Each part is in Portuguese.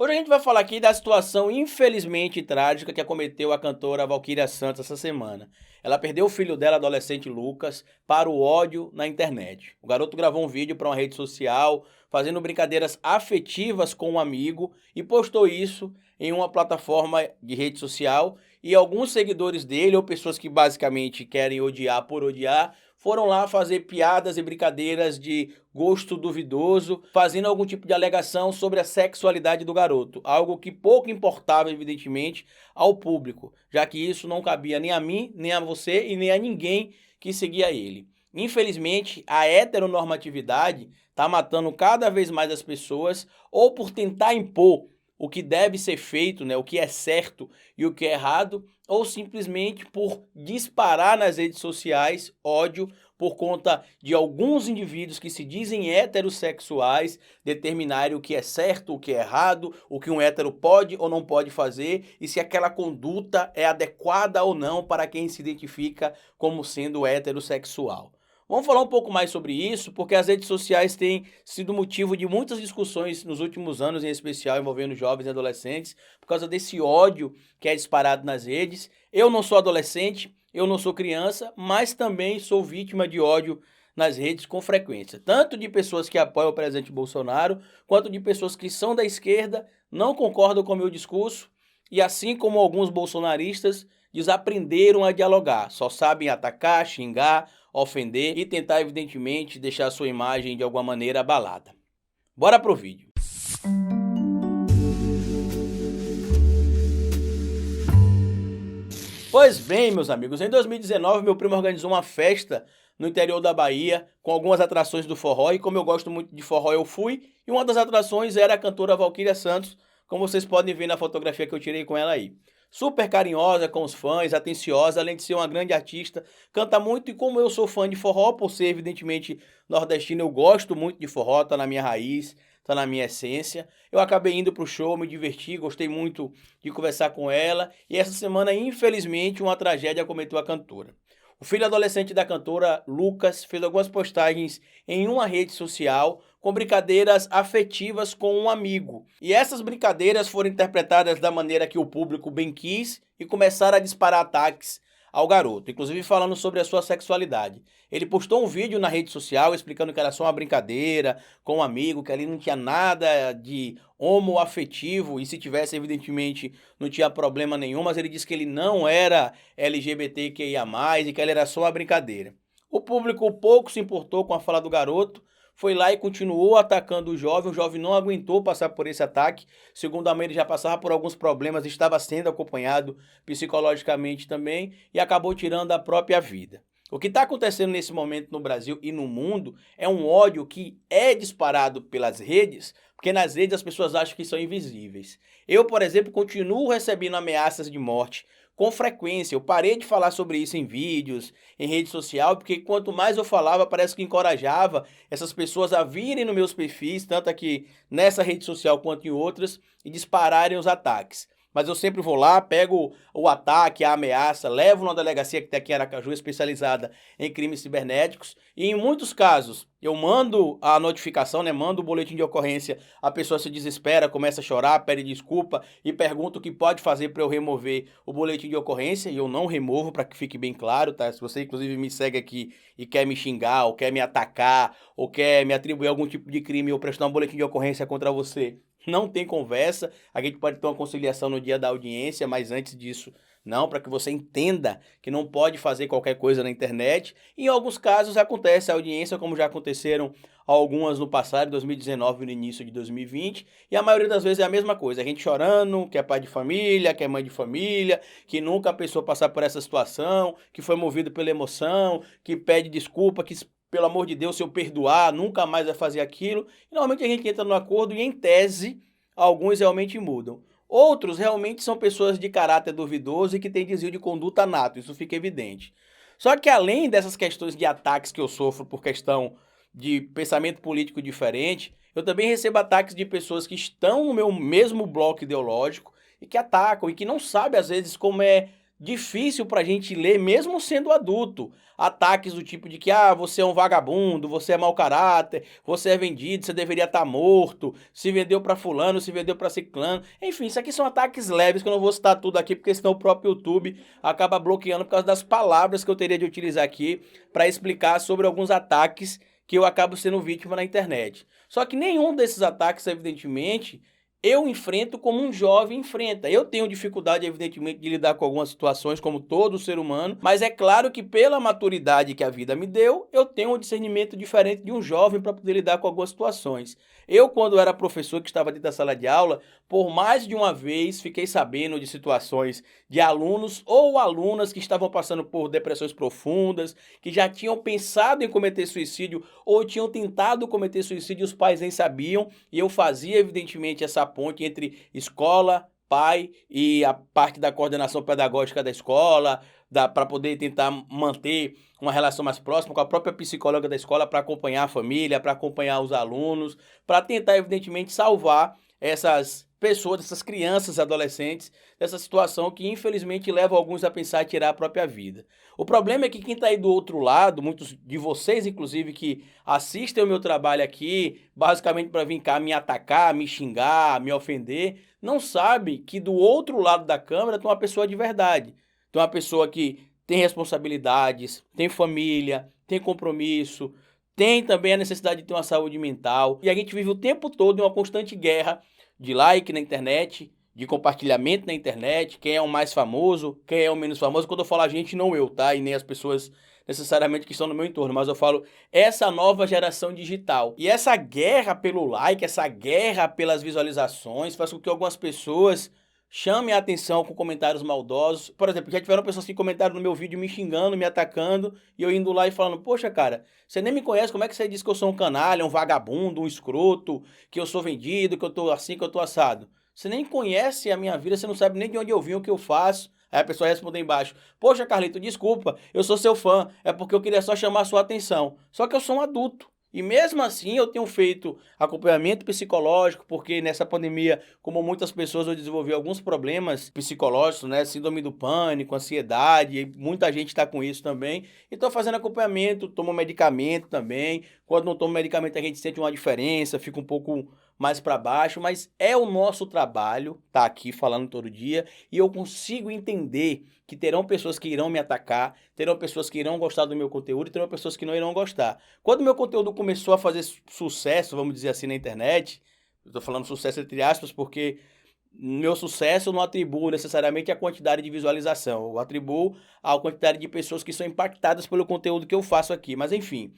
Hoje a gente vai falar aqui da situação infelizmente trágica que acometeu a cantora Valquíria Santos essa semana. Ela perdeu o filho dela, adolescente Lucas, para o ódio na internet. O garoto gravou um vídeo para uma rede social, fazendo brincadeiras afetivas com um amigo e postou isso em uma plataforma de rede social. E alguns seguidores dele, ou pessoas que basicamente querem odiar por odiar, foram lá fazer piadas e brincadeiras de gosto duvidoso, fazendo algum tipo de alegação sobre a sexualidade do garoto, algo que pouco importava, evidentemente, ao público, já que isso não cabia nem a mim, nem a você e nem a ninguém que seguia ele. Infelizmente, a heteronormatividade está matando cada vez mais as pessoas, ou por tentar impor o que deve ser feito, né, o que é certo e o que é errado, ou simplesmente por disparar nas redes sociais ódio por conta de alguns indivíduos que se dizem heterossexuais determinarem o que é certo, o que é errado, o que um hétero pode ou não pode fazer e se aquela conduta é adequada ou não para quem se identifica como sendo heterossexual. Vamos falar um pouco mais sobre isso, porque as redes sociais têm sido motivo de muitas discussões nos últimos anos, em especial envolvendo jovens e adolescentes, por causa desse ódio que é disparado nas redes. Eu não sou adolescente, eu não sou criança, mas também sou vítima de ódio nas redes com frequência, tanto de pessoas que apoiam o presidente Bolsonaro, quanto de pessoas que são da esquerda, não concordam com o meu discurso, e assim como alguns bolsonaristas, desaprenderam a dialogar, só sabem atacar, xingar, ofender e tentar, evidentemente, deixar a sua imagem de alguma maneira abalada. Bora pro vídeo. Pois bem, meus amigos, em 2019 meu primo organizou uma festa no interior da Bahia com algumas atrações do forró e como eu gosto muito de forró eu fui e uma das atrações era a cantora Valquíria Santos, como vocês podem ver na fotografia que eu tirei com ela aí. Super carinhosa com os fãs, atenciosa, além de ser uma grande artista, canta muito e como eu sou fã de forró, por ser evidentemente nordestino, eu gosto muito de forró, tá na minha raiz, tá na minha essência. Eu acabei indo pro show, me diverti, gostei muito de conversar com ela e essa semana, infelizmente, uma tragédia acometeu a cantora. O filho adolescente da cantora, Lucas, fez algumas postagens em uma rede social com brincadeiras afetivas com um amigo. E essas brincadeiras foram interpretadas da maneira que o público bem quis e começaram a disparar ataques ao garoto, inclusive falando sobre a sua sexualidade. Ele postou um vídeo na rede social explicando que era só uma brincadeira com um amigo, que ali não tinha nada de homoafetivo e se tivesse, evidentemente, não tinha problema nenhum, mas ele disse que ele não era LGBTQIA+, e que ele era só uma brincadeira. O público pouco se importou com a fala do garoto, foi lá e continuou atacando o jovem não aguentou passar por esse ataque, segundo a mãe ele já passava por alguns problemas, estava sendo acompanhado psicologicamente também e acabou tirando a própria vida. O que está acontecendo nesse momento no Brasil e no mundo é um ódio que é disparado pelas redes, porque nas redes as pessoas acham que são invisíveis. Eu, por exemplo, continuo recebendo ameaças de morte com frequência. Eu parei de falar sobre isso em vídeos, em rede social, porque quanto mais eu falava, parece que encorajava essas pessoas a virem nos meus perfis, tanto aqui nessa rede social quanto em outras, e dispararem os ataques. Mas eu sempre vou lá, pego o ataque, a ameaça, levo numa delegacia que tem aqui em Aracaju, especializada em crimes cibernéticos. E em muitos casos, eu mando a notificação, né, mando o boletim de ocorrência, a pessoa se desespera, começa a chorar, pede desculpa e pergunta o que pode fazer para eu remover o boletim de ocorrência. E eu não removo, para que fique bem claro, tá? Se você, inclusive, me segue aqui e quer me xingar, ou quer me atacar, ou quer me atribuir algum tipo de crime ou prestar um boletim de ocorrência contra você, não tem conversa, a gente pode ter uma conciliação no dia da audiência, mas antes disso, não, para que você entenda que não pode fazer qualquer coisa na internet. E em alguns casos acontece a audiência, como já aconteceram algumas no passado, em 2019 e no início de 2020, e a maioria das vezes é a mesma coisa, a gente chorando, que é pai de família, que é mãe de família, que nunca pensou passar por essa situação, que foi movido pela emoção, que pede desculpa, que pelo amor de Deus, se eu perdoar, nunca mais vai fazer aquilo. E normalmente a gente entra no acordo e, em tese, alguns realmente mudam. Outros realmente são pessoas de caráter duvidoso e que têm desvio de conduta nato, isso fica evidente. Só que além dessas questões de ataques que eu sofro por questão de pensamento político diferente, eu também recebo ataques de pessoas que estão no meu mesmo bloco ideológico e que atacam e que não sabem, às vezes, como é difícil para a gente ler, mesmo sendo adulto. Ataques do tipo de que, você é um vagabundo, você é mau caráter, você é vendido, você deveria estar morto, se vendeu para fulano, se vendeu para ciclano. Enfim, isso aqui são ataques leves, que eu não vou citar tudo aqui, porque senão o próprio YouTube acaba bloqueando por causa das palavras que eu teria de utilizar aqui para explicar sobre alguns ataques que eu acabo sendo vítima na internet. Só que nenhum desses ataques, evidentemente, eu enfrento como um jovem enfrenta. Eu tenho dificuldade, evidentemente, de lidar com algumas situações, como todo ser humano, mas é claro que pela maturidade que a vida me deu, eu tenho um discernimento diferente de um jovem para poder lidar com algumas situações. Eu, quando era professor que estava dentro da sala de aula, por mais de uma vez fiquei sabendo de situações de alunos ou alunas que estavam passando por depressões profundas, que já tinham pensado em cometer suicídio ou tinham tentado cometer suicídio e os pais nem sabiam, e eu fazia, evidentemente, essa ponte entre escola, pai e a parte da coordenação pedagógica da escola, para poder tentar manter uma relação mais próxima com a própria psicóloga da escola para acompanhar a família, para acompanhar os alunos, para tentar, evidentemente, salvar essas pessoas, essas crianças, adolescentes, dessa situação que infelizmente leva alguns a pensar em tirar a própria vida. O problema é que quem está aí do outro lado, muitos de vocês, inclusive, que assistem o meu trabalho aqui, basicamente para vir cá me atacar, me xingar, me ofender, não sabe que do outro lado da câmera tem uma pessoa de verdade. Tem uma pessoa que tem responsabilidades, tem família, tem compromisso, tem também a necessidade de ter uma saúde mental. E a gente vive o tempo todo em uma constante guerra de like na internet, de compartilhamento na internet, quem é o mais famoso, quem é o menos famoso. Quando eu falo a gente, não eu, tá? E nem as pessoas necessariamente que estão no meu entorno, mas eu falo essa nova geração digital. E essa guerra pelo like, essa guerra pelas visualizações, faz com que algumas pessoas chamem a atenção com comentários maldosos. Por exemplo, já tiveram pessoas que comentaram no meu vídeo me xingando, me atacando, e eu indo lá e falando, poxa, cara, você nem me conhece, como é que você diz que eu sou um canalha, um vagabundo, um escroto, que eu sou vendido, que eu tô assim, que eu tô assado? Você nem conhece a minha vida, você não sabe nem de onde eu vim, o que eu faço. Aí a pessoa responde embaixo, poxa, Carlito, desculpa, eu sou seu fã, é porque eu queria só chamar a sua atenção. Só que eu sou um adulto. E mesmo assim eu tenho feito acompanhamento psicológico, porque nessa pandemia, como muitas pessoas, eu desenvolvi alguns problemas psicológicos, né? Síndrome do pânico, ansiedade, e muita gente está com isso também. E estou fazendo acompanhamento, tomo medicamento também. Quando não tomo medicamento a gente sente uma diferença, fica um pouco mais para baixo, mas é o nosso trabalho, tá aqui falando todo dia, e eu consigo entender que terão pessoas que irão me atacar, terão pessoas que irão gostar do meu conteúdo e terão pessoas que não irão gostar. Quando o meu conteúdo começou a fazer sucesso, vamos dizer assim, na internet, eu tô falando sucesso entre aspas porque meu sucesso eu não atribuo necessariamente à quantidade de visualização, eu atribuo à quantidade de pessoas que são impactadas pelo conteúdo que eu faço aqui, mas enfim.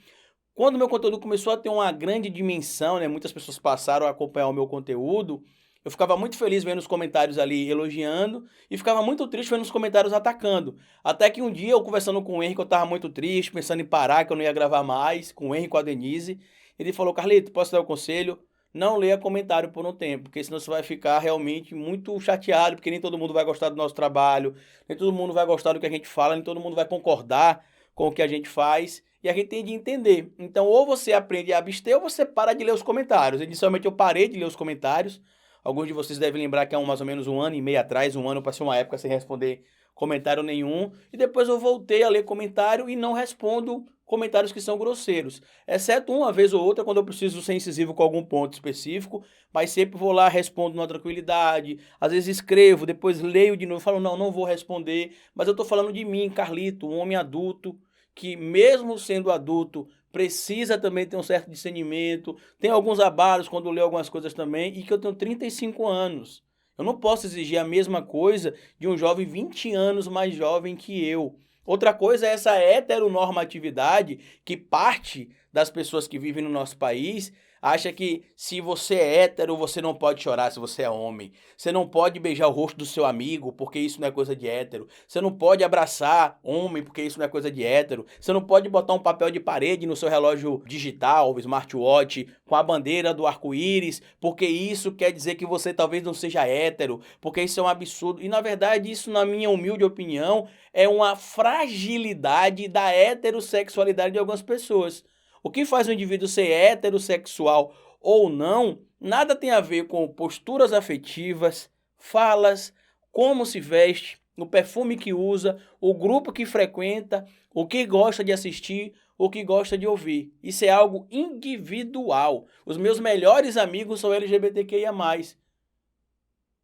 Quando o meu conteúdo começou a ter uma grande dimensão, né, muitas pessoas passaram a acompanhar o meu conteúdo, eu ficava muito feliz vendo os comentários ali elogiando e ficava muito triste vendo os comentários atacando. Até que um dia eu conversando com o Henrique, eu estava muito triste, pensando em parar, que eu não ia gravar mais, com o Henrique e com a Denise. Ele falou, Carlito, posso dar o conselho? Não leia comentário por um tempo, porque senão você vai ficar realmente muito chateado, porque nem todo mundo vai gostar do nosso trabalho, nem todo mundo vai gostar do que a gente fala, nem todo mundo vai concordar com o que a gente faz. E a gente tem de entender. Então, ou você aprende a abster, ou você para de ler os comentários. Inicialmente, eu parei de ler os comentários. Alguns de vocês devem lembrar que há mais ou menos um ano e meio atrás, um ano, eu passei uma época sem responder comentário nenhum. E depois eu voltei a ler comentário e não respondo comentários que são grosseiros. Exceto uma vez ou outra, quando eu preciso ser incisivo com algum ponto específico. Mas sempre vou lá, respondo numa tranquilidade. Às vezes escrevo, depois leio de novo, falo, não, não vou responder. Mas eu estou falando de mim, Carlito, um homem adulto, que mesmo sendo adulto, precisa também ter um certo discernimento, tem alguns abalos quando lê algumas coisas também, e que eu tenho 35 anos. Eu não posso exigir a mesma coisa de um jovem 20 anos mais jovem que eu. Outra coisa é essa heteronormatividade que parte das pessoas que vivem no nosso país acha que se você é hétero, você não pode chorar se você é homem. Você não pode beijar o rosto do seu amigo, porque isso não é coisa de hétero. Você não pode abraçar homem, porque isso não é coisa de hétero. Você não pode botar um papel de parede no seu relógio digital, smartwatch, com a bandeira do arco-íris, porque isso quer dizer que você talvez não seja hétero, porque isso é um absurdo. E na verdade, isso, na minha humilde opinião, é uma fragilidade da heterossexualidade de algumas pessoas. O que faz o indivíduo ser heterossexual ou não, nada tem a ver com posturas afetivas, falas, como se veste, o perfume que usa, o grupo que frequenta, o que gosta de assistir, o que gosta de ouvir. Isso é algo individual. Os meus melhores amigos são LGBTQIA+.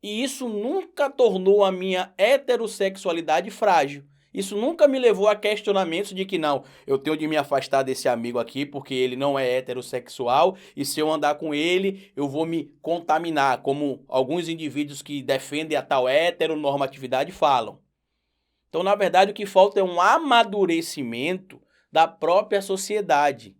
E isso nunca tornou a minha heterossexualidade frágil. Isso nunca me levou a questionamentos de que não, eu tenho de me afastar desse amigo aqui porque ele não é heterossexual e se eu andar com ele, eu vou me contaminar, como alguns indivíduos que defendem a tal heteronormatividade falam. Então, na verdade, o que falta é um amadurecimento da própria sociedade.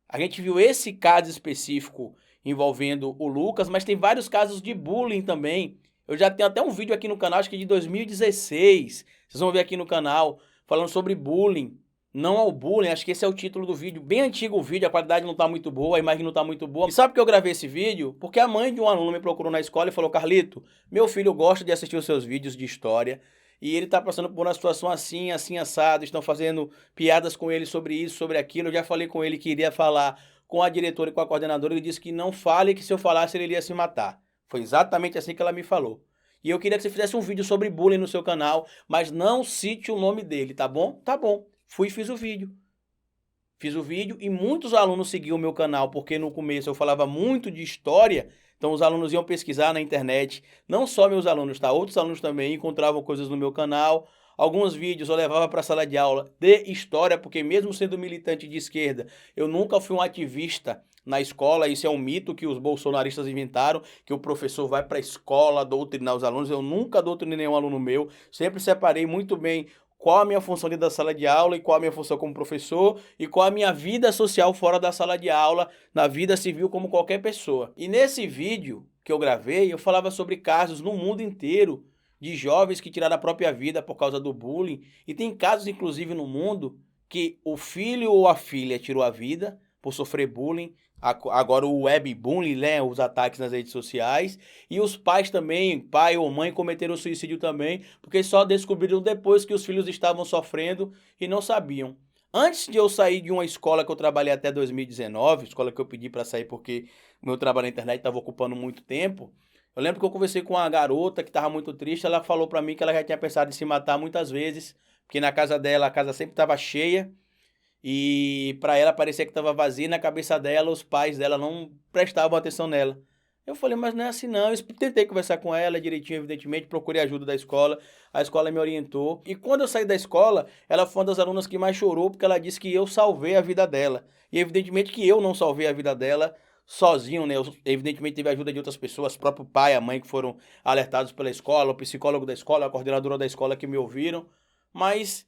A gente viu esse caso específico envolvendo o Lucas, mas tem vários casos de bullying também. Eu já tenho até um vídeo aqui no canal, acho que de 2016. Vocês vão ver aqui no canal, falando sobre bullying. Não ao bullying, acho que esse é o título do vídeo. Bem antigo o vídeo, a qualidade não tá muito boa, a imagem não tá muito boa. E sabe por que eu gravei esse vídeo? Porque a mãe de um aluno me procurou na escola e falou: Carlito, meu filho gosta de assistir os seus vídeos de história e ele tá passando por uma situação assim, assim, assado, estão fazendo piadas com ele sobre isso, sobre aquilo. Eu já falei com ele que iria falar com a diretora e com a coordenadora, ele disse que não fale, que se eu falasse ele iria se matar. Foi exatamente assim que ela me falou. E eu queria que você fizesse um vídeo sobre bullying no seu canal, mas não cite o nome dele, tá bom? Tá bom. Fui e fiz o vídeo. Fiz o vídeo e muitos alunos seguiam o meu canal, porque no começo eu falava muito de história, então os alunos iam pesquisar na internet. Não só meus alunos, tá? Outros alunos também encontravam coisas no meu canal. Alguns vídeos eu levava para a sala de aula de história, porque mesmo sendo militante de esquerda, eu nunca fui um ativista na escola. Isso é um mito que os bolsonaristas inventaram, que o professor vai para a escola doutrinar os alunos. Eu nunca doutrinei nenhum aluno meu, sempre separei muito bem qual a minha função dentro da sala de aula e qual a minha função como professor e qual a minha vida social fora da sala de aula, na vida civil como qualquer pessoa. E nesse vídeo que eu gravei, eu falava sobre casos no mundo inteiro de jovens que tiraram a própria vida por causa do bullying. E tem casos, inclusive, no mundo que o filho ou a filha tirou a vida por sofrer bullying. Agora o webbullying, né, os ataques nas redes sociais. E os pais também, pai ou mãe, cometeram suicídio também, porque só descobriram depois que os filhos estavam sofrendo e não sabiam. Antes de eu sair de uma escola que eu trabalhei até 2019, escola que eu pedi para sair porque o meu trabalho na internet estava ocupando muito tempo, eu lembro que eu conversei com uma garota que estava muito triste. Ela falou para mim que ela já tinha pensado em se matar muitas vezes, porque na casa dela a casa sempre estava cheia e para ela parecia que estava vazia. E na cabeça dela os pais dela não prestavam atenção nela. Eu falei, mas não é assim não. Eu tentei conversar com ela direitinho, evidentemente, procurei ajuda da escola, a escola me orientou. E quando eu saí da escola, ela foi uma das alunas que mais chorou, porque ela disse que eu salvei a vida dela. E evidentemente que eu não salvei a vida dela sozinho, né? Evidentemente teve a ajuda de outras pessoas, próprio pai, a mãe, que foram alertados pela escola, o psicólogo da escola, a coordenadora da escola que me ouviram. Mas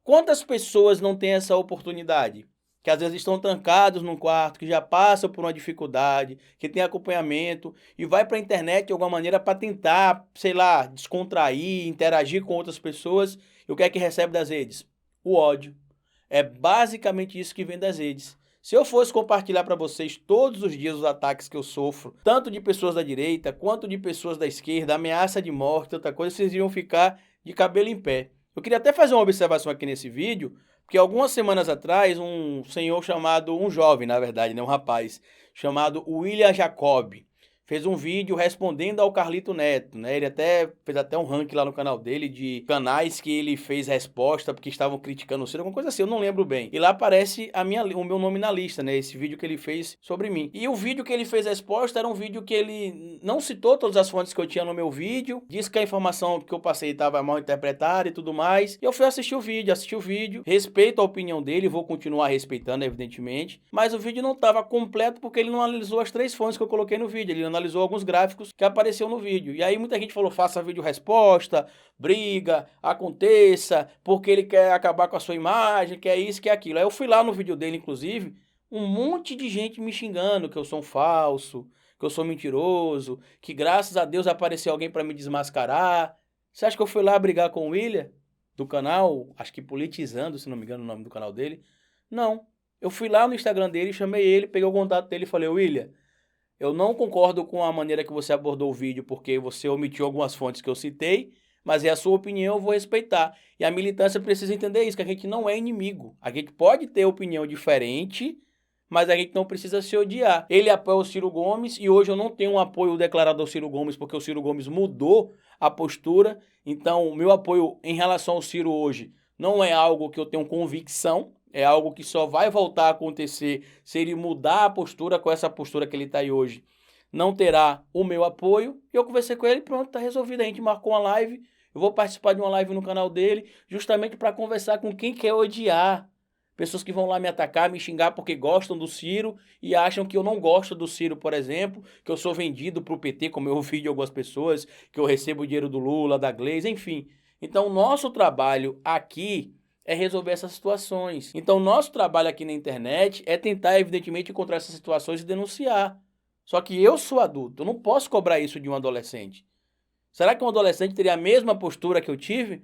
quantas pessoas não têm essa oportunidade? Que às vezes estão trancados num quarto, que já passam por uma dificuldade, que tem acompanhamento e vai para a internet de alguma maneira para tentar, sei lá, descontrair, interagir com outras pessoas. E o que é que recebe das redes? O ódio. É basicamente isso que vem das redes. Se eu fosse compartilhar para vocês todos os dias os ataques que eu sofro, tanto de pessoas da direita quanto de pessoas da esquerda, ameaça de morte, outra coisa, vocês iriam ficar de cabelo em pé. Eu queria até fazer uma observação aqui nesse vídeo, porque algumas semanas atrás, um senhor chamado, um jovem, na verdade, né, um rapaz, chamado William Jacob, fez um vídeo respondendo ao Carlito Neto, né? Ele fez até um ranking lá no canal dele de canais que ele fez resposta porque estavam criticando o Ciro, alguma coisa assim, eu não lembro bem. E lá aparece o meu nome na lista, né? Esse vídeo que ele fez sobre mim. E o vídeo que ele fez resposta era um vídeo que ele não citou todas as fontes que eu tinha no meu vídeo, disse que a informação que eu passei estava mal interpretada e tudo mais. E eu fui assisti o vídeo, respeito a opinião dele, vou continuar respeitando, evidentemente, mas o vídeo não estava completo porque ele não analisou as 3 fontes que eu coloquei no vídeo. Ele analisou alguns gráficos que apareceu no vídeo. E aí muita gente falou, faça vídeo resposta, briga, aconteça, porque ele quer acabar com a sua imagem, quer isso, quer aquilo. Aí eu fui lá no vídeo dele, inclusive, um monte de gente me xingando que eu sou um falso, que eu sou mentiroso, que graças a Deus apareceu alguém para me desmascarar. Você acha que eu fui lá brigar com o William, do canal, acho que Politizando, se não me engano o nome do canal dele? Não. Eu fui lá no Instagram dele, chamei ele, peguei o contato dele e falei, William, eu não concordo com a maneira que você abordou o vídeo, porque você omitiu algumas fontes que eu citei, mas é a sua opinião, eu vou respeitar. E a militância precisa entender isso, que a gente não é inimigo. A gente pode ter opinião diferente, mas a gente não precisa se odiar. Ele apoia o Ciro Gomes e hoje eu não tenho um apoio declarado ao Ciro Gomes porque o Ciro Gomes mudou a postura. Então, o meu apoio em relação ao Ciro hoje não é algo que eu tenho convicção, é algo que só vai voltar a acontecer se ele mudar a postura com essa postura que ele está aí hoje. Não terá o meu apoio. Eu conversei com ele, pronto, tá resolvido. A gente marcou uma live. Eu vou participar de uma live no canal dele, justamente para conversar com quem quer odiar. Pessoas que vão lá me atacar, me xingar porque gostam do Ciro e acham que eu não gosto do Ciro, por exemplo, que eu sou vendido para o PT, como eu ouvi de algumas pessoas, que eu recebo dinheiro do Lula, da Gleisi, enfim. Então, nosso trabalho aqui é resolver essas situações. Então, nosso trabalho aqui na internet é tentar, evidentemente, encontrar essas situações e denunciar. Só que eu sou adulto, eu não posso cobrar isso de um adolescente. Será que um adolescente teria a mesma postura que eu tive?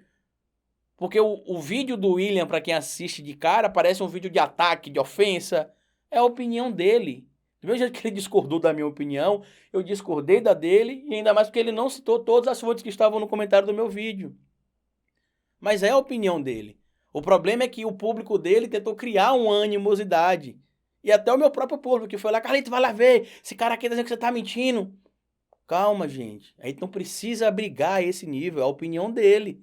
Porque o vídeo do William, para quem assiste de cara, parece um vídeo de ataque, de ofensa. É a opinião dele. Do mesmo jeito que ele discordou da minha opinião, eu discordei da dele, e ainda mais porque ele não citou todas as fontes que estavam no comentário do meu vídeo. Mas é a opinião dele. O problema é que o público dele tentou criar uma animosidade. E até o meu próprio público, que foi lá, Carlito, vai lá ver, esse cara aqui tá dizendo que você tá mentindo. Calma, gente. A gente não precisa brigar a esse nível, é a opinião dele.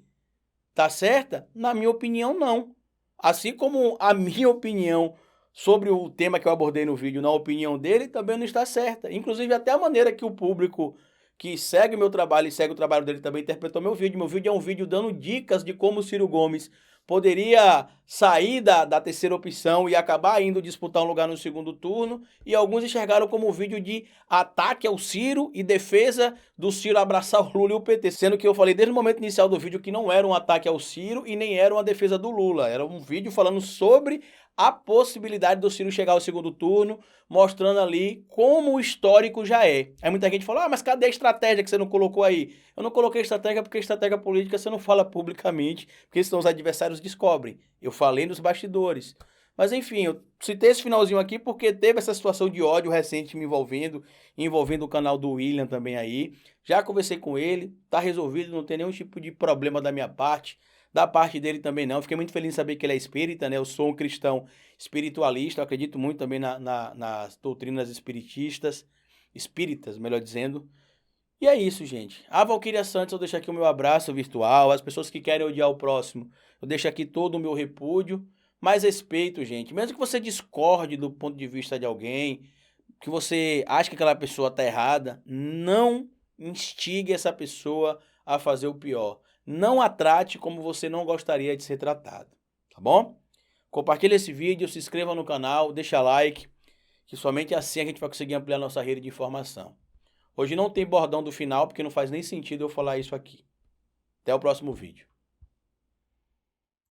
Tá certa? Na minha opinião, não. Assim como a minha opinião sobre o tema que eu abordei no vídeo, na opinião dele, também não está certa. Inclusive, até a maneira que o público que segue o meu trabalho e segue o trabalho dele também interpretou meu vídeo. Meu vídeo é um vídeo dando dicas de como o Ciro Gomes poderia sair da terceira opção e acabar indo disputar um lugar no segundo turno, e alguns enxergaram como um vídeo de ataque ao Ciro e defesa do Ciro abraçar o Lula e o PT, sendo que eu falei desde o momento inicial do vídeo que não era um ataque ao Ciro e nem era uma defesa do Lula, era um vídeo falando sobre a possibilidade do Ciro chegar ao segundo turno, mostrando ali como o histórico já é. Aí muita gente fala, mas cadê a estratégia que você não colocou aí? Eu não coloquei estratégia porque estratégia política você não fala publicamente, porque senão os adversários descobrem. Eu falei nos bastidores. Mas enfim, eu citei esse finalzinho aqui porque teve essa situação de ódio recente me envolvendo o canal do William também aí. Já conversei com ele, tá resolvido, não tem nenhum tipo de problema da minha parte. Da parte dele também não. Fiquei muito feliz em saber que ele é espírita, né? Eu sou um cristão espiritualista, eu acredito muito também nas doutrinas espíritas, melhor dizendo. E é isso, gente. A Valquíria Santos, eu deixo aqui o meu abraço virtual. As pessoas que querem odiar o próximo, eu deixo aqui todo o meu repúdio. Mais respeito, gente. Mesmo que você discorde do ponto de vista de alguém, que você acha que aquela pessoa está errada, não instigue essa pessoa a fazer o pior. Não a trate como você não gostaria de ser tratado, tá bom? Compartilhe esse vídeo, se inscreva no canal, deixa like, que somente assim a gente vai conseguir ampliar nossa rede de informação. Hoje não tem bordão do final, porque não faz nem sentido eu falar isso aqui. Até o próximo vídeo.